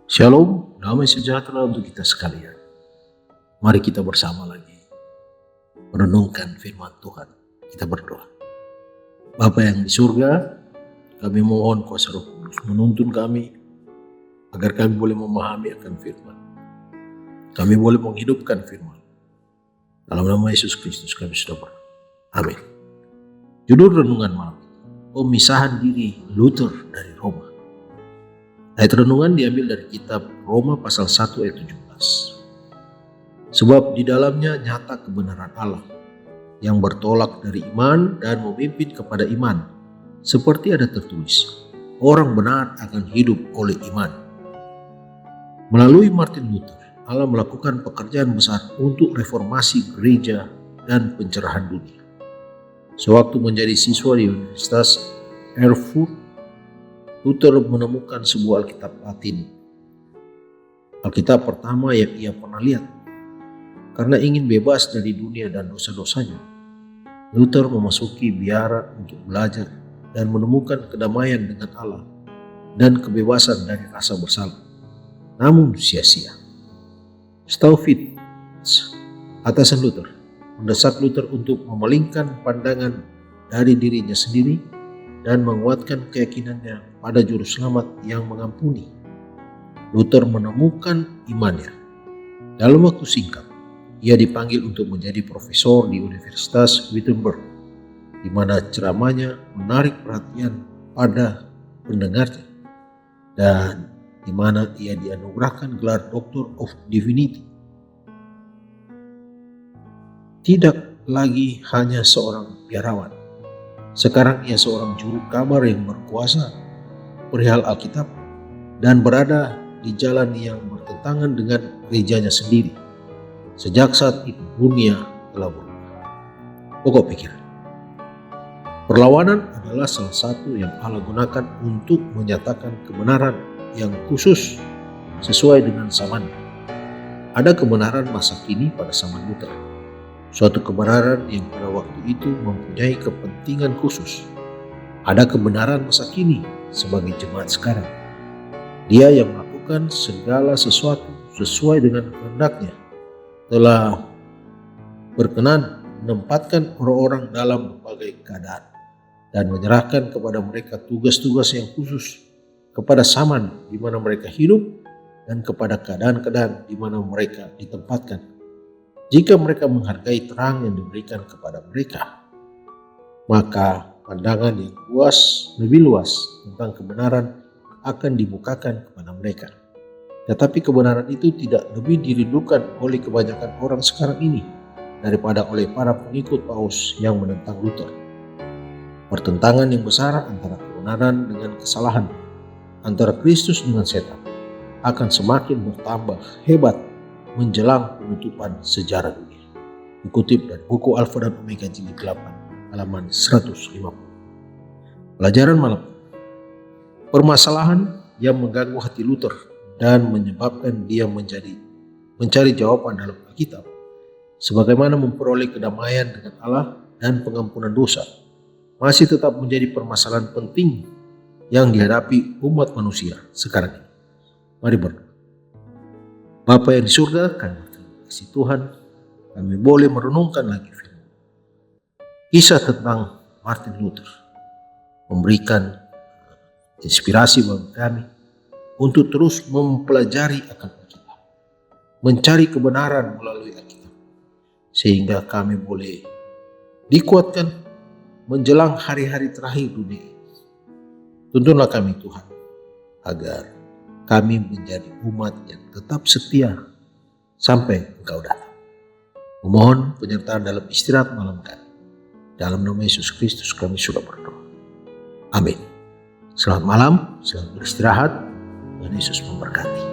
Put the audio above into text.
Shalom, damai sejahtera untuk kita sekalian. Mari kita bersama lagi merenungkan firman Tuhan. Kita berdoa. Bapa yang di surga, kami mohon kuasa Roh Kudus menuntun kami agar kami boleh memahami akan firman. Kami boleh menghidupkan firman. Dalam nama Yesus Kristus kami sudah berdoa. Amin. Judul renungan malam ini, pemisahan diri Luther dari Roma. Ayat renungan diambil dari kitab Roma pasal 1 ayat 17. Sebab di dalamnya nyata kebenaran Allah yang bertolak dari iman dan memimpin kepada iman. Seperti ada tertulis, orang benar akan hidup oleh iman. Melalui Martin Luther, Allah melakukan pekerjaan besar untuk reformasi gereja dan pencerahan dunia. Sewaktu menjadi siswa di Universitas Erfurt, Luther menemukan sebuah Alkitab Latin. Alkitab pertama yang ia pernah lihat. Karena ingin bebas dari dunia dan dosa-dosanya, Luther memasuki biara untuk belajar dan menemukan kedamaian dengan Allah dan kebebasan dari rasa bersalah. Namun sia-sia. Staupitz, atasan Luther, mendesak Luther untuk memalingkan pandangan dari dirinya sendiri dan menguatkan keyakinannya pada juru selamat yang mengampuni. Luther menemukan imannya. Dalam waktu singkat, ia dipanggil untuk menjadi profesor di Universitas Wittenberg, di mana ceramahnya menarik perhatian pada pendengarnya, dan di mana ia dianugerahkan gelar Doctor of Divinity. Tidak lagi hanya seorang biarawan, sekarang ia seorang juru kabar yang berkuasa perihal Alkitab dan berada di jalan yang bertentangan dengan gerejanya sendiri. Sejak saat itu dunia telah berubah. Pokok pikiran. Perlawanan adalah salah satu yang Allah gunakan untuk menyatakan kebenaran yang khusus sesuai dengan zamannya. Ada kebenaran masa kini pada zaman Luther. Suatu kebenaran yang pada waktu itu mempunyai kepentingan khusus. Ada kebenaran masa kini sebagai jemaat sekarang. Dia yang melakukan segala sesuatu sesuai dengan kehendaknya telah berkenan menempatkan orang-orang dalam berbagai keadaan dan menyerahkan kepada mereka tugas-tugas yang khusus kepada zaman di mana mereka hidup dan kepada keadaan-keadaan di mana mereka ditempatkan. Jika mereka menghargai terang yang diberikan kepada mereka, maka pandangan yang lebih luas tentang kebenaran akan dibukakan kepada mereka. Tetapi kebenaran itu tidak lebih dirindukan oleh kebanyakan orang sekarang ini daripada oleh para pengikut Paus yang menentang Luther. Pertentangan yang besar antara kebenaran dengan kesalahan, antara Kristus dengan setan, akan semakin bertambah hebat menjelang penutupan sejarah dunia. Dikutip dari buku Alfa dan Omega jilid 8 halaman 150. Pelajaran malam. Permasalahan yang mengganggu hati Luther dan menyebabkan dia mencari jawaban dalam Alkitab, sebagaimana memperoleh kedamaian dengan Allah dan pengampunan dosa, masih tetap menjadi permasalahan penting yang dihadapi umat manusia sekarang ini. Mari berdoa. Bapa yang di surga, kami berterima kasih Tuhan, kami boleh merenungkan lagi firman. Kisah tentang Martin Luther memberikan inspirasi bagi kami untuk terus mempelajari akan Alkitab, mencari kebenaran melalui Alkitab, sehingga kami boleh dikuatkan menjelang hari-hari terakhir dunia ini. Tuntunlah kami Tuhan, agar kami menjadi umat yang tetap setia sampai Engkau datang. Memohon penyertaan dalam istirahat malam kami. Dalam nama Yesus Kristus kami sudah berdoa. Amin. Selamat malam, selamat beristirahat. Tuhan Yesus memberkati.